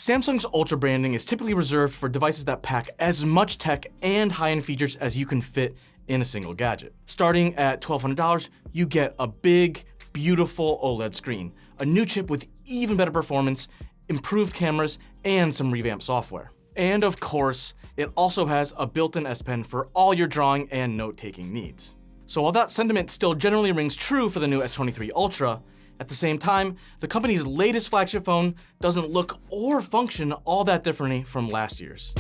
Samsung's Ultra branding is typically reserved for devices that pack as much tech and high-end features as you can fit in a single gadget. Starting at $1,200, you get a big, beautiful OLED screen, a new chip with even better performance, improved cameras, and some revamped software. And of course, it also has a built-in S Pen for all your drawing and note-taking needs. So while that sentiment still generally rings true for the new S23 Ultra, at the same time, the company's latest flagship phone doesn't look or function all that differently from last year's.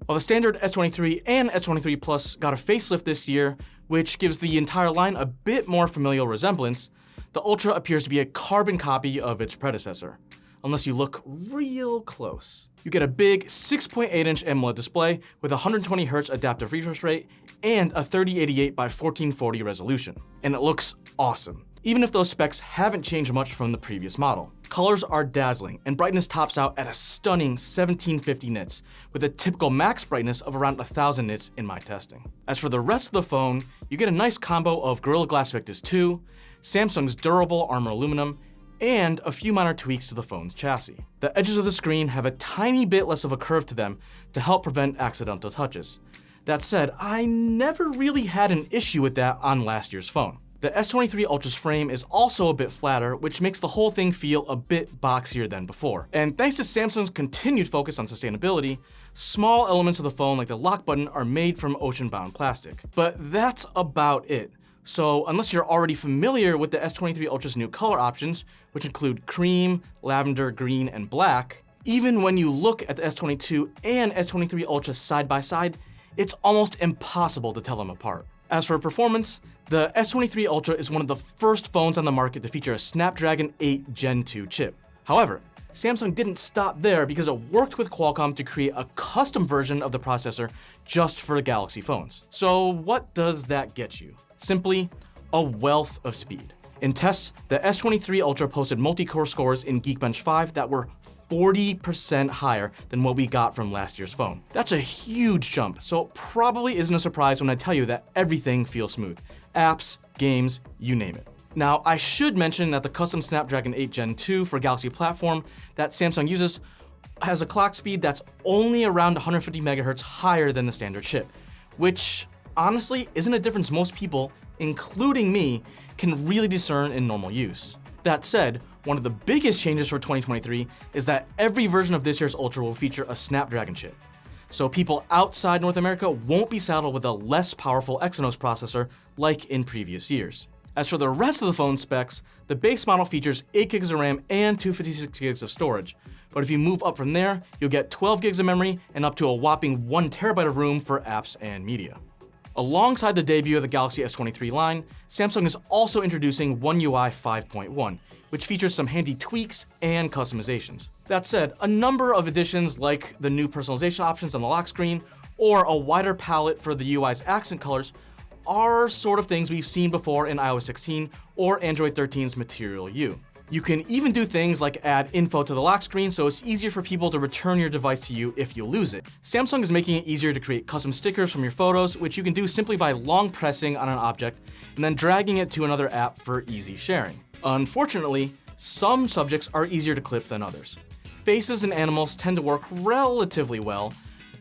While the standard S23 and S23 Plus got a facelift this year, which gives the entire line a bit more familial resemblance, the Ultra appears to be a carbon copy of its predecessor, unless you look real close. You get a big 6.8-inch AMOLED display with a 120Hz adaptive refresh rate and a 3088 by 1440 resolution. And it looks awesome, even if those specs haven't changed much from the previous model. Colors are dazzling, and brightness tops out at a stunning 1750 nits, with a typical max brightness of around 1000 nits in my testing. As for the rest of the phone, you get a nice combo of Gorilla Glass Victus 2, Samsung's durable armor aluminum, and a few minor tweaks to the phone's chassis. The edges of the screen have a tiny bit less of a curve to them to help prevent accidental touches. That said, I never really had an issue with that on last year's phone. The S23 Ultra's frame is also a bit flatter, which makes the whole thing feel a bit boxier than before. And thanks to Samsung's continued focus on sustainability, small elements of the phone like the lock button are made from ocean-bound plastic. But that's about it. So unless you're already familiar with the S23 Ultra's new color options, which include cream, lavender, green, and black, even when you look at the S22 and S23 Ultra side by side, it's almost impossible to tell them apart. As for performance, the S23 Ultra is one of the first phones on the market to feature a Snapdragon 8 Gen 2 chip. However, Samsung didn't stop there because it worked with Qualcomm to create a custom version of the processor just for the Galaxy phones. So what does that get you? Simply, a wealth of speed. In tests, the S23 Ultra posted multi-core scores in Geekbench 5 that were 40% higher than what we got from last year's phone. That's a huge jump, so it probably isn't a surprise when I tell you that everything feels smooth. Apps, games, you name it. Now, I should mention that the custom Snapdragon 8 Gen 2 for Galaxy platform that Samsung uses has a clock speed that's only around 150 MHz higher than the standard chip, which honestly isn't a difference most people, including me, can really discern in normal use. That said, one of the biggest changes for 2023 is that every version of this year's Ultra will feature a Snapdragon chip. So people outside North America won't be saddled with a less powerful Exynos processor like in previous years. As for the rest of the phone specs, the base model features 8 GB of RAM and 256 GB of storage. But if you move up from there, you'll get 12 GB of memory and up to a whopping 1 TB of room for apps and media. Alongside the debut of the Galaxy S23 line, Samsung is also introducing One UI 5.1, which features some handy tweaks and customizations. That said, a number of additions like the new personalization options on the lock screen or a wider palette for the UI's accent colors are sort of things we've seen before in iOS 16 or Android 13's Material U. You can even do things like add info to the lock screen so it's easier for people to return your device to you if you lose it. Samsung is making it easier to create custom stickers from your photos, which you can do simply by long pressing on an object and then dragging it to another app for easy sharing. Unfortunately, some subjects are easier to clip than others. Faces and animals tend to work relatively well,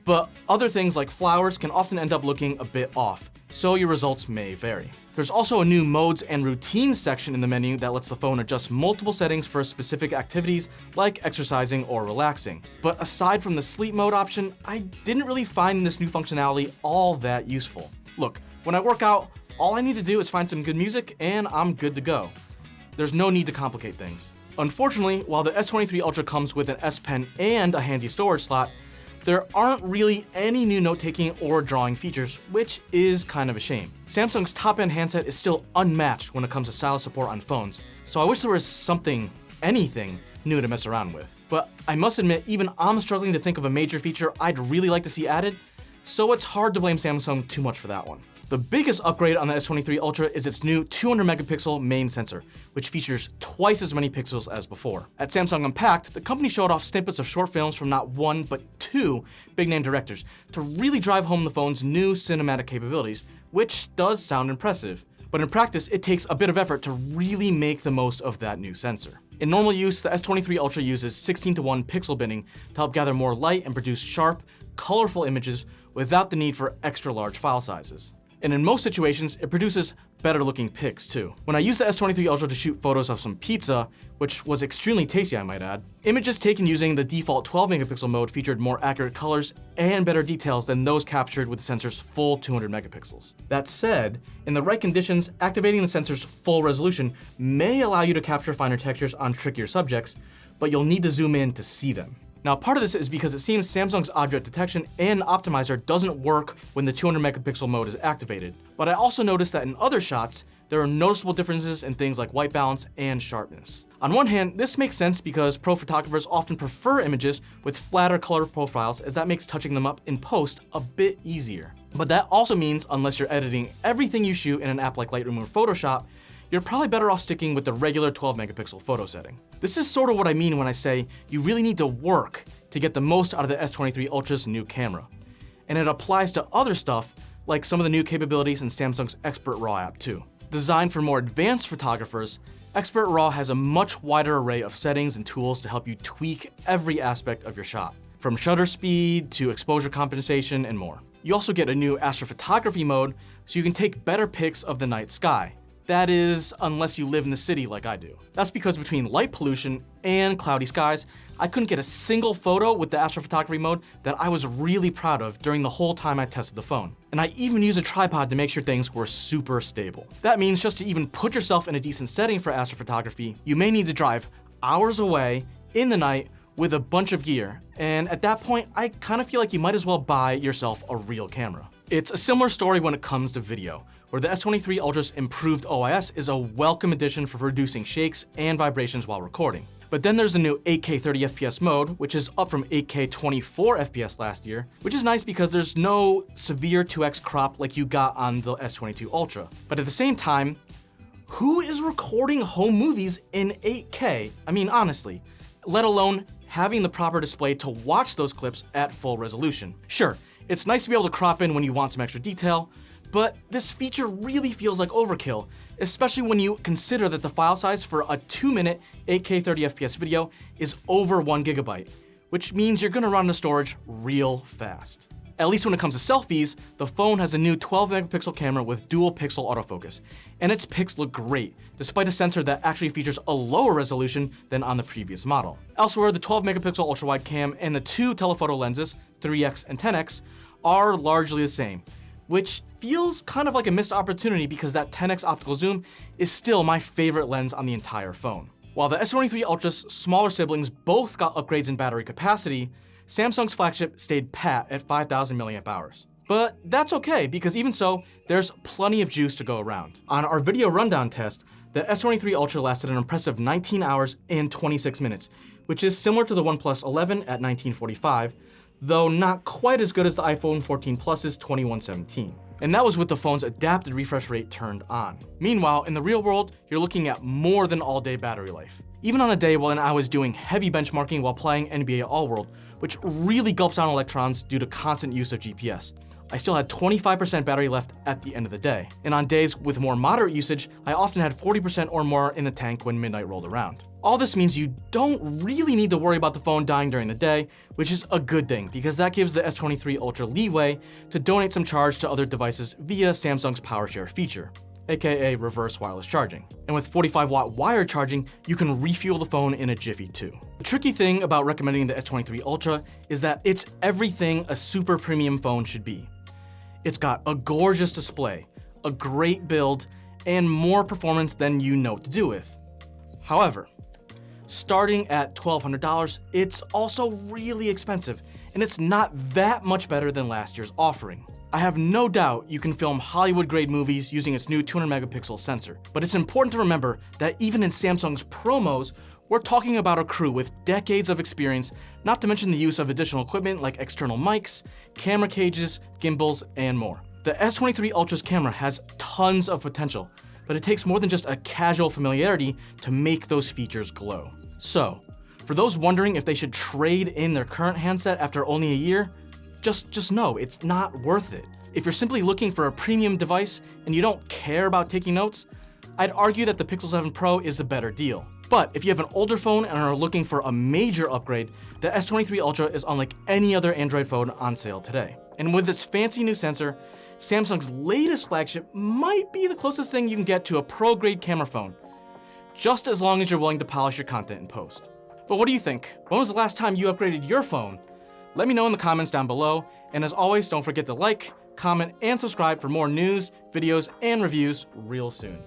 but other things like flowers can often end up looking a bit off, so your results may vary. There's also a new modes and routines section in the menu that lets the phone adjust multiple settings for specific activities like exercising or relaxing. But aside from the sleep mode option, I didn't really find this new functionality all that useful. Look, when I work out, all I need to do is find some good music and I'm good to go. There's no need to complicate things. Unfortunately, while the S23 Ultra comes with an S Pen and a handy storage slot, there aren't really any new note-taking or drawing features, which is kind of a shame. Samsung's top-end handset is still unmatched when it comes to stylus support on phones, so I wish there was anything new to mess around with. But I must admit, even I'm struggling to think of a major feature I'd really like to see added, so it's hard to blame Samsung too much for that one. The biggest upgrade on the S23 Ultra is its new 200 megapixel main sensor, which features twice as many pixels as before. At Samsung Unpacked, the company showed off snippets of short films from not one, but two big-name directors to really drive home the phone's new cinematic capabilities, which does sound impressive. But in practice, it takes a bit of effort to really make the most of that new sensor. In normal use, the S23 Ultra uses 16:1 pixel binning to help gather more light and produce sharp, colorful images without the need for extra large file sizes. And in most situations, it produces better looking pics too. When I used the S23 Ultra to shoot photos of some pizza, which was extremely tasty I might add, images taken using the default 12 megapixel mode featured more accurate colors and better details than those captured with the sensor's full 200 megapixels. That said, in the right conditions, activating the sensor's full resolution may allow you to capture finer textures on trickier subjects, but you'll need to zoom in to see them. Now, part of this is because it seems Samsung's object detection and optimizer doesn't work when the 200 megapixel mode is activated. But I also noticed that in other shots, there are noticeable differences in things like white balance and sharpness. On one hand, this makes sense because pro photographers often prefer images with flatter color profiles, as that makes touching them up in post a bit easier. But that also means unless you're editing everything you shoot in an app like Lightroom or Photoshop, you're probably better off sticking with the regular 12 megapixel photo setting. This is sort of what I mean when I say you really need to work to get the most out of the S23 Ultra's new camera. And it applies to other stuff like some of the new capabilities in Samsung's Expert RAW app too. Designed for more advanced photographers, Expert RAW has a much wider array of settings and tools to help you tweak every aspect of your shot, from shutter speed to exposure compensation and more. You also get a new astrophotography mode so you can take better pics of the night sky. That is, unless you live in the city like I do. That's because between light pollution and cloudy skies, I couldn't get a single photo with the astrophotography mode that I was really proud of during the whole time I tested the phone. And I even used a tripod to make sure things were super stable. That means just to even put yourself in a decent setting for astrophotography, you may need to drive hours away in the night with a bunch of gear. And at that point, I kind of feel like you might as well buy yourself a real camera. It's a similar story when it comes to video, where the S23 Ultra's improved OIS is a welcome addition for reducing shakes and vibrations while recording. But then there's the new 8K 30fps mode, which is up from 8K 24fps last year, which is nice because there's no severe 2x crop like you got on the S22 Ultra. But at the same time, who is recording home movies in 8K? I mean, honestly, let alone having the proper display to watch those clips at full resolution. Sure, it's nice to be able to crop in when you want some extra detail, but this feature really feels like overkill, especially when you consider that the file size for a 2-minute 8K 30fps video is over 1 gigabyte, which means you're gonna run out of storage real fast. At least when it comes to selfies, the phone has a new 12 megapixel camera with dual pixel autofocus, and its pics look great, despite a sensor that actually features a lower resolution than on the previous model. Elsewhere, the 12 megapixel ultra-wide cam and the two telephoto lenses, 3x and 10x, are largely the same, which feels kind of like a missed opportunity because that 10x optical zoom is still my favorite lens on the entire phone. While the S23 Ultra's smaller siblings both got upgrades in battery capacity, Samsung's flagship stayed pat at 5,000 milliamp hours. But that's okay, because even so, there's plenty of juice to go around. On our video rundown test, the S23 Ultra lasted an impressive 19 hours and 26 minutes, which is similar to the OnePlus 11 at 1945, though not quite as good as the iPhone 14 Plus's 2117. And that was with the phone's adapted refresh rate turned on. Meanwhile, in the real world, you're looking at more than all-day battery life. Even on a day when I was doing heavy benchmarking while playing NBA All-World, which really gulps down electrons due to constant use of GPS, I still had 25% battery left at the end of the day. And on days with more moderate usage, I often had 40% or more in the tank when midnight rolled around. All this means you don't really need to worry about the phone dying during the day, which is a good thing because that gives the S23 Ultra leeway to donate some charge to other devices via Samsung's PowerShare feature, aka reverse wireless charging. And with 45-watt wire charging, you can refuel the phone in a jiffy too. The tricky thing about recommending the S23 Ultra is that it's everything a super premium phone should be. It's got a gorgeous display, a great build, and more performance than you know what to do with. However, starting at $1,200, it's also really expensive, and it's not that much better than last year's offering. I have no doubt you can film Hollywood-grade movies using its new 200 megapixel sensor, but it's important to remember that even in Samsung's promos, we're talking about a crew with decades of experience, not to mention the use of additional equipment like external mics, camera cages, gimbals, and more. The S23 Ultra's camera has tons of potential, but it takes more than just a casual familiarity to make those features glow. So, for those wondering if they should trade in their current handset after only a year, just know it's not worth it. If you're simply looking for a premium device and you don't care about taking notes, I'd argue that the Pixel 7 Pro is a better deal. But if you have an older phone and are looking for a major upgrade, the S23 Ultra is unlike any other Android phone on sale today. And with its fancy new sensor, Samsung's latest flagship might be the closest thing you can get to a pro-grade camera phone, just as long as you're willing to polish your content in post. But what do you think? When was the last time you upgraded your phone? Let me know in the comments down below, and as always, don't forget to like, comment, and subscribe for more news, videos, and reviews real soon.